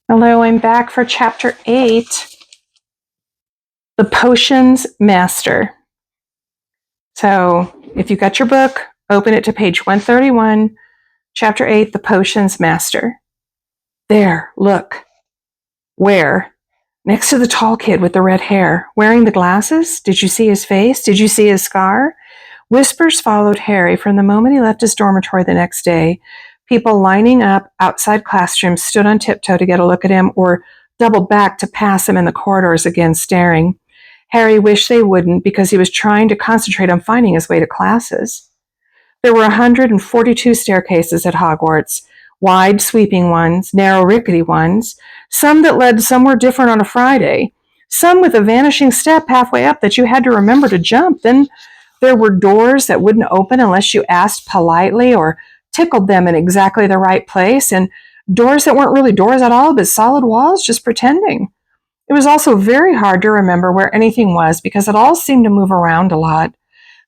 Hello, I'm back for Chapter 8, The Potions Master. So, if you got your book, open it to page 131, Chapter 8, The Potions Master. There, look. Where? Next to the tall kid with the red hair, wearing the glasses? Did you see his face? Did you see his scar? Whispers followed Harry from the moment he left his dormitory the next day. People lining up outside classrooms stood on tiptoe to get a look at him or doubled back to pass him in the corridors again, staring. Harry wished they wouldn't because he was trying to concentrate on finding his way to classes. There were 142 staircases at Hogwarts, wide, sweeping ones, narrow, rickety ones, some that led somewhere different on a Friday, some with a vanishing step halfway up that you had to remember to jump. Then there were doors that wouldn't open unless you asked politely or tickled them in exactly the right place, and doors that weren't really doors at all, but solid walls just pretending. It was also very hard to remember where anything was because it all seemed to move around a lot.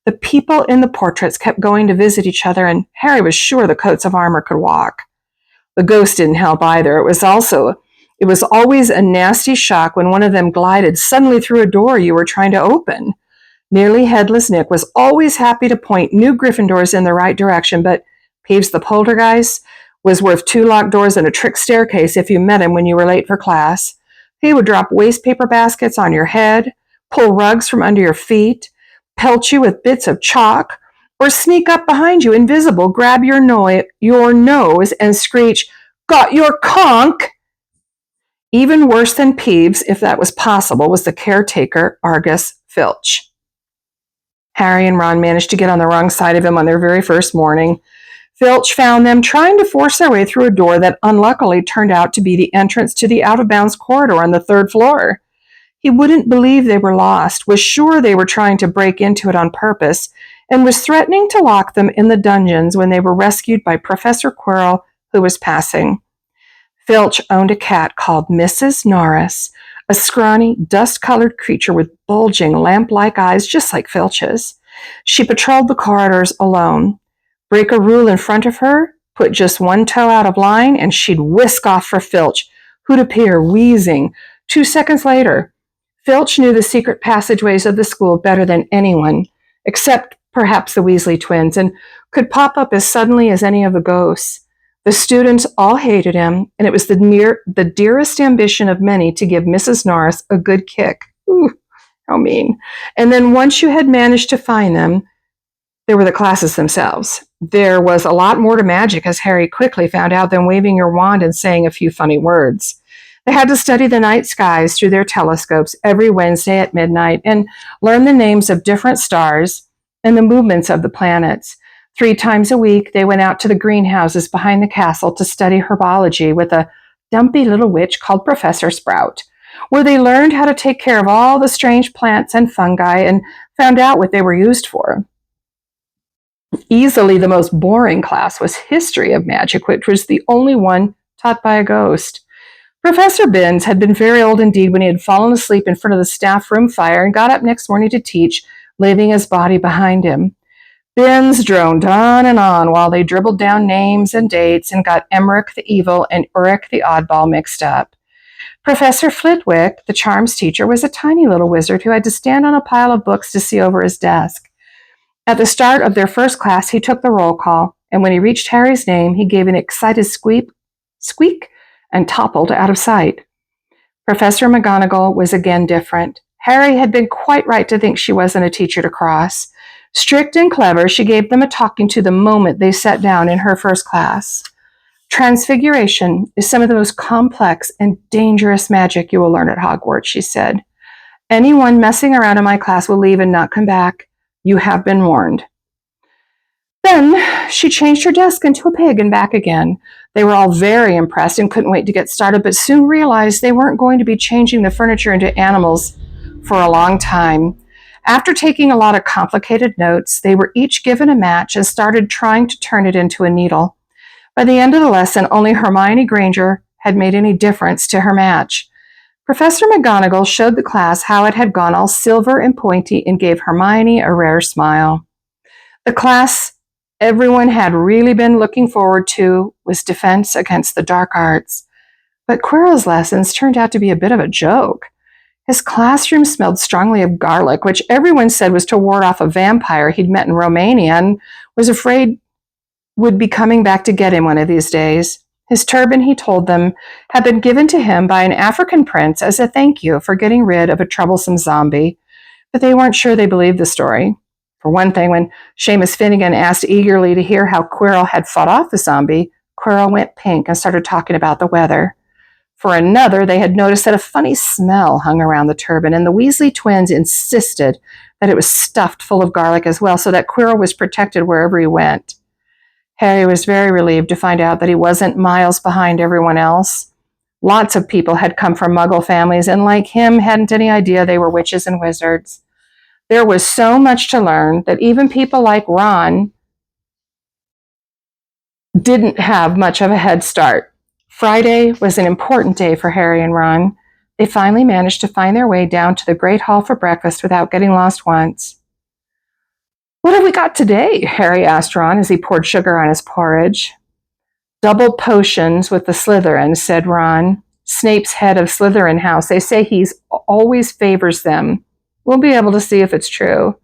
The people in the portraits kept going to visit each other, and Harry was sure the coats of armor could walk. The ghost didn't help either. It was always a nasty shock when one of them glided suddenly through a door you were trying to open. Nearly Headless Nick was always happy to point new Gryffindors in the right direction, but Peeves the Poltergeist was worth 2 locked doors and a trick staircase if you met him when you were late for class. He would drop waste paper baskets on your head, pull rugs from under your feet, pelt you with bits of chalk, or sneak up behind you invisible, grab your nose and screech, "Got your conch!" Even worse than Peeves, if that was possible, was the caretaker, Argus Filch. Harry and Ron managed to get on the wrong side of him on their very first morning. Filch found them trying to force their way through a door that unluckily turned out to be the entrance to the out-of-bounds corridor on the 3rd floor. He wouldn't believe they were lost, was sure they were trying to break into it on purpose, and was threatening to lock them in the dungeons when they were rescued by Professor Quirrell, who was passing. Filch owned a cat called Mrs. Norris, a scrawny, dust-colored creature with bulging, lamp-like eyes just like Filch's. She patrolled the corridors alone. Break a rule in front of her, put just one toe out of line, and she'd whisk off for Filch, who'd appear wheezing 2 seconds later. Filch knew the secret passageways of the school better than anyone, except perhaps the Weasley twins, and could pop up as suddenly as any of the ghosts. The students all hated him, and it was the dearest ambition of many to give Mrs. Norris a good kick. Ooh, how mean. And then once you had managed to find them, there were the classes themselves. There was a lot more to magic, as Harry quickly found out, than waving your wand and saying a few funny words. They had to study the night skies through their telescopes every Wednesday at midnight and learn the names of different stars and the movements of the planets. 3 times a week, they went out to the greenhouses behind the castle to study herbology with a dumpy little witch called Professor Sprout, where they learned how to take care of all the strange plants and fungi and found out what they were used for. Easily the most boring class was History of Magic, which was the only one taught by a ghost. Professor Binns had been very old indeed when he had fallen asleep in front of the staff room fire and got up next morning to teach, leaving his body behind him. Binns droned on and on while they dribbled down names and dates and got Emmerich the Evil and Ulrich the Oddball mixed up. Professor Flitwick, the charms teacher, was a tiny little wizard who had to stand on a pile of books to see over his desk. At the start of their first class, he took the roll call, and when he reached Harry's name, he gave an excited squeak, and toppled out of sight. Professor McGonagall was again different. Harry had been quite right to think she wasn't a teacher to cross. Strict and clever, she gave them a talking to the moment they sat down in her first class. Transfiguration is some of the most complex and dangerous magic you will learn at Hogwarts, she said. Anyone messing around in my class will leave and not come back. You have been warned. Then she changed her desk into a pig and back again. They were all very impressed and couldn't wait to get started, but soon realized they weren't going to be changing the furniture into animals for a long time. After taking a lot of complicated notes, they were each given a match and started trying to turn it into a needle. By the end of the lesson, only Hermione Granger had made any difference to her match. Professor McGonagall showed the class how it had gone all silver and pointy and gave Hermione a rare smile. The class everyone had really been looking forward to was Defense Against the Dark Arts. But Quirrell's lessons turned out to be a bit of a joke. His classroom smelled strongly of garlic, which everyone said was to ward off a vampire he'd met in Romania and was afraid would be coming back to get him one of these days. His turban, he told them, had been given to him by an African prince as a thank you for getting rid of a troublesome zombie, but they weren't sure they believed the story. For one thing, when Seamus Finnegan asked eagerly to hear how Quirrell had fought off the zombie, Quirrell went pink and started talking about the weather. For another, they had noticed that a funny smell hung around the turban, and the Weasley twins insisted that it was stuffed full of garlic as well, so that Quirrell was protected wherever he went. Harry was very relieved to find out that he wasn't miles behind everyone else. Lots of people had come from Muggle families, and like him, hadn't any idea they were witches and wizards. There was so much to learn that even people like Ron didn't have much of a head start. Friday was an important day for Harry and Ron. They finally managed to find their way down to the Great Hall for breakfast without getting lost once. "What have we got today?" Harry asked Ron as he poured sugar on his porridge. "Double potions with the Slytherins," said Ron. "Snape's head of Slytherin House. They say he always favors them. We'll be able to see if it's true."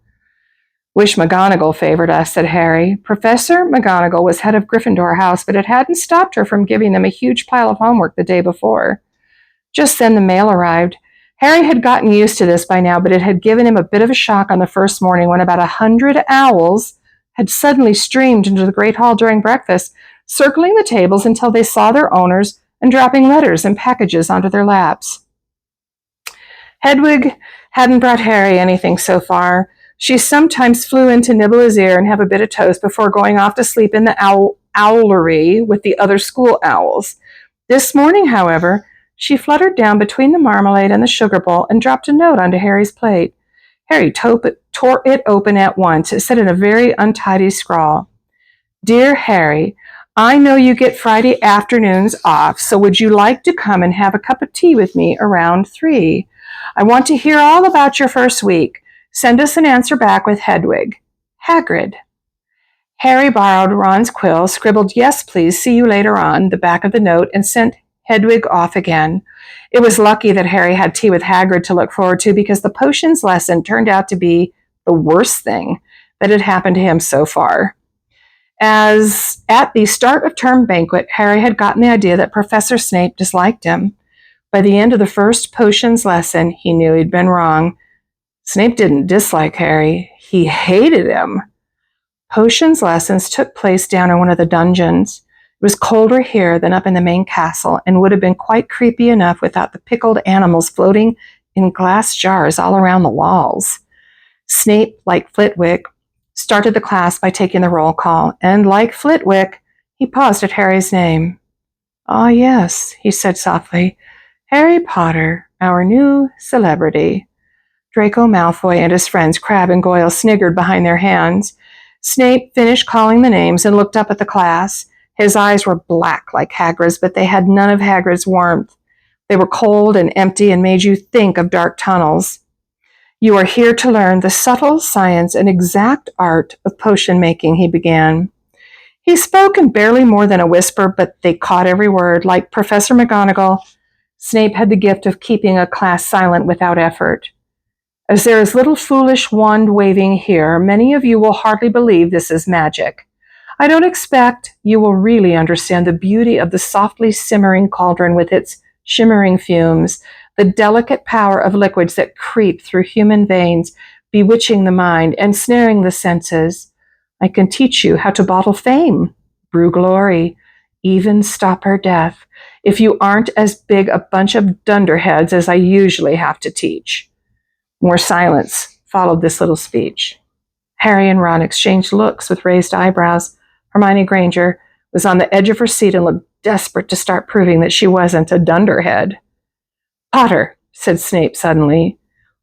"Wish McGonagall favored us," said Harry. Professor McGonagall was head of Gryffindor House, but it hadn't stopped her from giving them a huge pile of homework the day before. Just then the mail arrived. Harry had gotten used to this by now, but it had given him a bit of a shock on the first morning when about 100 owls had suddenly streamed into the Great Hall during breakfast, circling the tables until they saw their owners and dropping letters and packages onto their laps. Hedwig hadn't brought Harry anything so far. She sometimes flew in to nibble his ear and have a bit of toast before going off to sleep in the owlery with the other school owls. This morning, however, she fluttered down between the marmalade and the sugar bowl and dropped a note onto Harry's plate. Harry tore it open at once. It said in a very untidy scrawl, "Dear Harry, I know you get Friday afternoons off, so would you like to come and have a cup of tea with me around 3? I want to hear all about your first week. Send us an answer back with Hedwig. Hagrid." Harry borrowed Ron's quill, scribbled "Yes, please, see you later" on the back of the note, and sent Hedwig off again. It was lucky that Harry had tea with Hagrid to look forward to, because the potions lesson turned out to be the worst thing that had happened to him so far. As at the start of term banquet, Harry had gotten the idea that Professor Snape disliked him. By the end of the first potions lesson, he knew he'd been wrong. Snape didn't dislike Harry. He hated him. Potions lessons took place down in one of the dungeons. It was colder here than up in the main castle, and would have been quite creepy enough without the pickled animals floating in glass jars all around the walls. Snape, like Flitwick, started the class by taking the roll call, and like Flitwick, he paused at Harry's name. "Ah, yes," he said softly. "Harry Potter, our new celebrity." Draco Malfoy and his friends Crabbe and Goyle sniggered behind their hands. Snape finished calling the names and looked up at the class. His eyes were black like Hagrid's, but they had none of Hagrid's warmth. They were cold and empty and made you think of dark tunnels. "You are here to learn the subtle science and exact art of potion making," he began. He spoke in barely more than a whisper, but they caught every word. Like Professor McGonagall, Snape had the gift of keeping a class silent without effort. "As there is little foolish wand-waving here, many of you will hardly believe this is magic. I don't expect you will really understand the beauty of the softly simmering cauldron with its shimmering fumes, the delicate power of liquids that creep through human veins, bewitching the mind, ensnaring the senses. I can teach you how to bottle fame, brew glory, even stop her death, if you aren't as big a bunch of dunderheads as I usually have to teach." More silence followed this little speech. Harry and Ron exchanged looks with raised eyebrows. Hermione Granger was on the edge of her seat and looked desperate to start proving that she wasn't a dunderhead. "Potter," said Snape suddenly,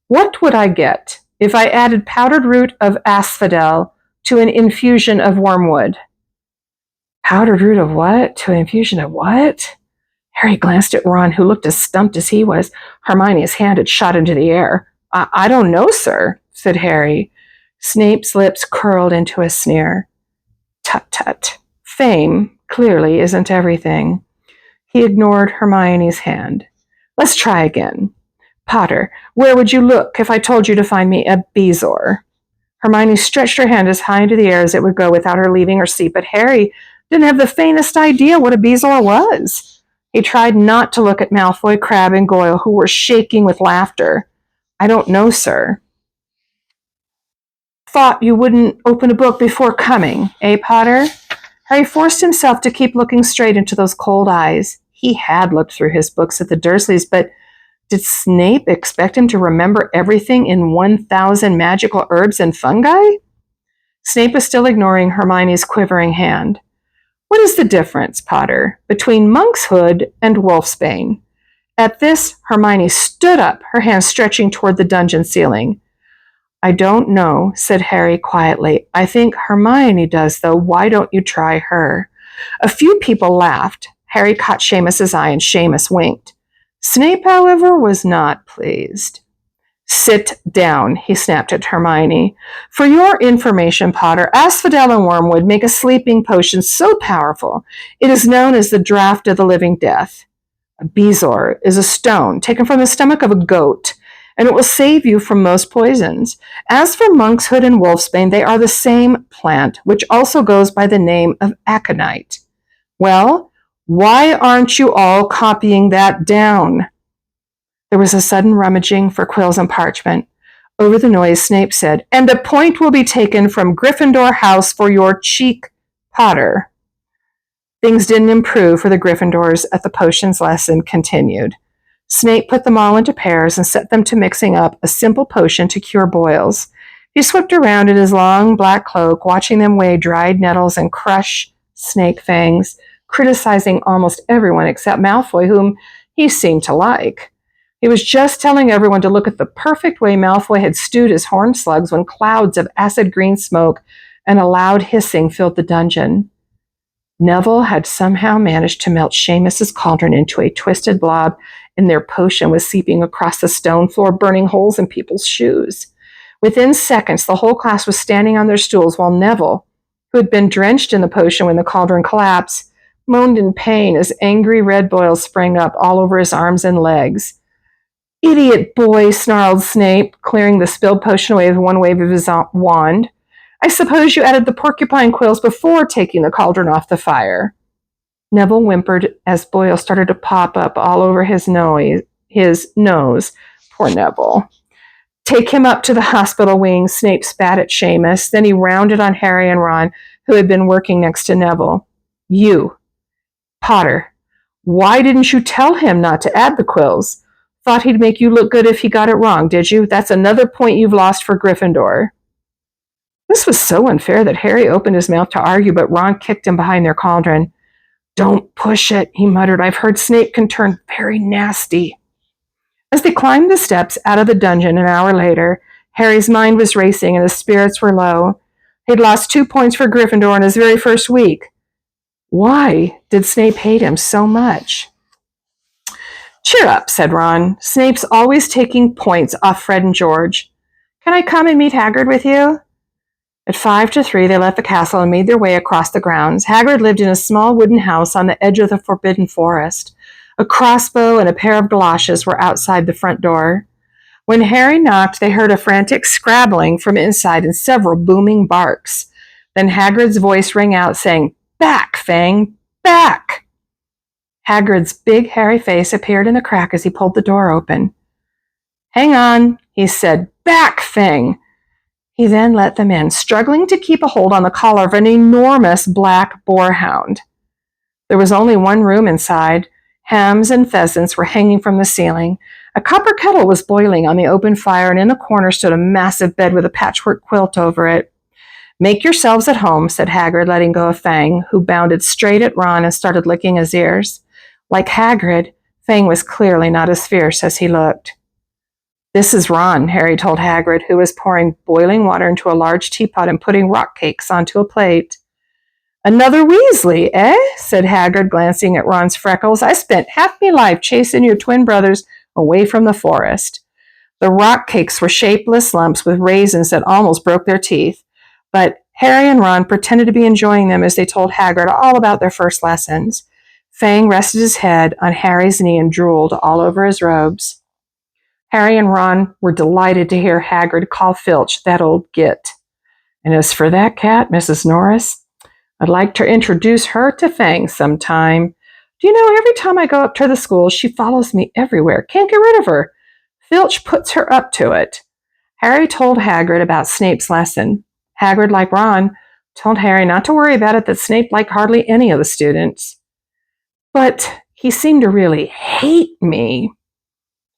"what would I get if I added powdered root of asphodel to an infusion of wormwood?" "Powdered root of what? To an infusion of what?" Harry glanced at Ron, who looked as stumped as he was. Hermione's hand had shot into the air. I don't know, sir," said Harry. Snape's lips curled into a sneer. "Tut, tut. Fame, clearly, isn't everything. He ignored Hermione's hand. Let's try again. Potter, where would you look if I told you to find me a bezoar? Hermione stretched her hand as high into the air as it would go without her leaving her seat, but Harry didn't have the faintest idea what a bezoar was. He tried not to look at Malfoy, Crabbe, and Goyle, who were shaking with laughter. I don't know, sir. Thought you wouldn't open a book before coming, eh, Potter? Harry forced himself to keep looking straight into those cold eyes. He had looked through his books at the Dursleys, but did Snape expect him to remember everything in 1,000 magical herbs and fungi? Snape was still ignoring Hermione's quivering hand. What is the difference, Potter, between monkshood and wolfsbane? At this, Hermione stood up, her hand stretching toward the dungeon ceiling. I don't know, said Harry quietly. I think Hermione does, though. Why don't you try her? A few people laughed. Harry caught Seamus's eye, and Seamus winked. Snape, however, was not pleased. Sit down, he snapped at Hermione. For your information, Potter, Asphodel and Wormwood make a sleeping potion so powerful it is known as the Draught of the Living Death. A bezoar is a stone taken from the stomach of a goat, and it will save you from most poisons. As for monkshood and wolfsbane, they are the same plant, which also goes by the name of aconite. Well, why aren't you all copying that down? There was a sudden rummaging for quills and parchment. Over the noise, Snape said, and the point will be taken from Gryffindor House for your cheek, Potter. Things didn't improve for the Gryffindors as the potions lesson continued. Snape put them all into pairs and set them to mixing up a simple potion to cure boils. He swept around in his long black cloak, watching them weigh dried nettles and crush snake fangs, criticizing almost everyone except Malfoy, whom he seemed to like. He was just telling everyone to look at the perfect way Malfoy had stewed his horned slugs when clouds of acid green smoke and a loud hissing filled the dungeon. Neville had somehow managed to melt Seamus's cauldron into a twisted blob, and their potion was seeping across the stone floor, burning holes in people's shoes. Within seconds, the whole class was standing on their stools while Neville, who had been drenched in the potion when the cauldron collapsed, moaned in pain as angry red boils sprang up all over his arms and legs. Idiot boy, snarled Snape, clearing the spilled potion away with one wave of his wand. I suppose you added the porcupine quills before taking the cauldron off the fire. Neville whimpered as boils started to pop up all over his nose. Poor Neville. Take him up to the hospital wing, Snape spat at Seamus. Then he rounded on Harry and Ron, who had been working next to Neville. You, Potter, why didn't you tell him not to add the quills? Thought he'd make you look good if he got it wrong, did you? That's another point you've lost for Gryffindor. This was so unfair that Harry opened his mouth to argue, but Ron kicked him behind their cauldron. Don't push it, he muttered. I've heard Snape can turn very nasty. As they climbed the steps out of the dungeon an hour later, Harry's mind was racing and his spirits were low. He'd lost 2 points for Gryffindor in his very first week. Why did Snape hate him so much? Cheer up, said Ron. Snape's always taking points off Fred and George. Can I come and meet Hagrid with you? At 2:55, they left the castle and made their way across the grounds. Hagrid lived in a small wooden house on the edge of the forbidden forest. A crossbow and a pair of galoshes were outside the front door. When Harry knocked, they heard a frantic scrabbling from inside and several booming barks. Then Hagrid's voice rang out, saying, Back, Fang, back! Hagrid's big, hairy face appeared in the crack as he pulled the door open. Hang on, he said. Back, Fang! He then let them in, struggling to keep a hold on the collar of an enormous black boarhound. There was only one room inside. Hams and pheasants were hanging from the ceiling. A copper kettle was boiling on the open fire, and in the corner stood a massive bed with a patchwork quilt over it. Make yourselves at home, said Hagrid, letting go of Fang, who bounded straight at Ron and started licking his ears. Like Hagrid, Fang was clearly not as fierce as he looked. This is Ron, Harry told Hagrid, who was pouring boiling water into a large teapot and putting rock cakes onto a plate. Another Weasley, eh? Said Hagrid, glancing at Ron's freckles. I spent half my life chasing your twin brothers away from the forest. The rock cakes were shapeless lumps with raisins that almost broke their teeth, but Harry and Ron pretended to be enjoying them as they told Hagrid all about their first lessons. Fang rested his head on Harry's knee and drooled all over his robes. Harry and Ron were delighted to hear Hagrid call Filch that old git. And as for that cat, Mrs. Norris, I'd like to introduce her to Fang sometime. Do you know, every time I go up to the school, she follows me everywhere. Can't get rid of her. Filch puts her up to it. Harry told Hagrid about Snape's lesson. Hagrid, like Ron, told Harry not to worry about it, that Snape liked hardly any of the students. But he seemed to really hate me.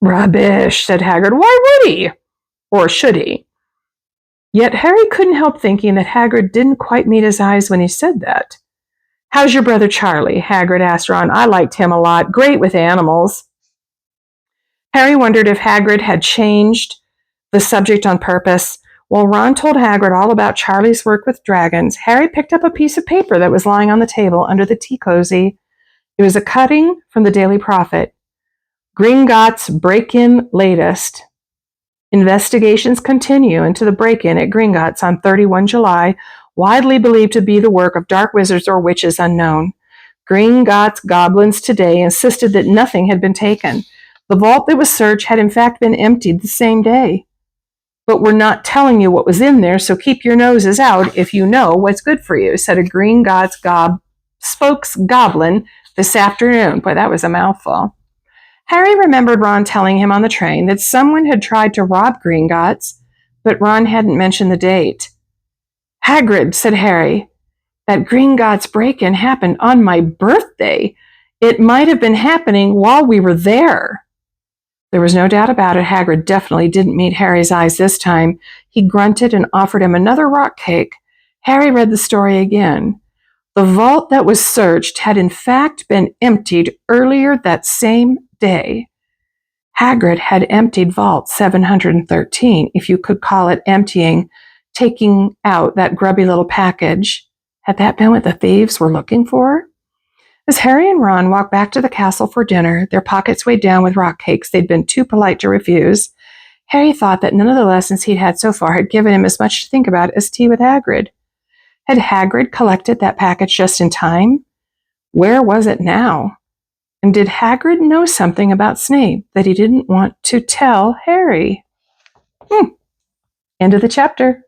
Rubbish, said Hagrid. Why would he? Or should he? Yet Harry couldn't help thinking that Hagrid didn't quite meet his eyes when he said that. How's your brother Charlie? Hagrid asked Ron. I liked him a lot. Great with animals. Harry wondered if Hagrid had changed the subject on purpose. While Ron told Hagrid all about Charlie's work with dragons, Harry picked up a piece of paper that was lying on the table under the tea cozy. It was a cutting from the Daily Prophet. Gringotts break-in latest. Investigations continue into the break-in at Gringotts on 31 July, widely believed to be the work of dark wizards or witches unknown. Gringotts goblins today insisted that nothing had been taken. The vault that was searched had in fact been emptied the same day. But we're not telling you what was in there, so keep your noses out if you know what's good for you, said a Gringotts spokes goblin this afternoon. Boy, that was a mouthful. Harry remembered Ron telling him on the train that someone had tried to rob Gringotts, but Ron hadn't mentioned the date. Hagrid, said Harry, that Gringotts break-in happened on my birthday. It might have been happening while we were there. There was no doubt about it. Hagrid definitely didn't meet Harry's eyes this time. He grunted and offered him another rock cake. Harry read the story again. The vault that was searched had in fact been emptied earlier that same day. Hagrid had emptied Vault 713, if you could call it emptying, taking out that grubby little package. Had that been what the thieves were looking for? As Harry and Ron walked back to the castle for dinner, their pockets weighed down with rock cakes they'd been too polite to refuse, Harry thought that none of the lessons he'd had so far had given him as much to think about as tea with Hagrid. Had Hagrid collected that package just in time? Where was it now? And did Hagrid know something about Snape that he didn't want to tell Harry? End of the chapter.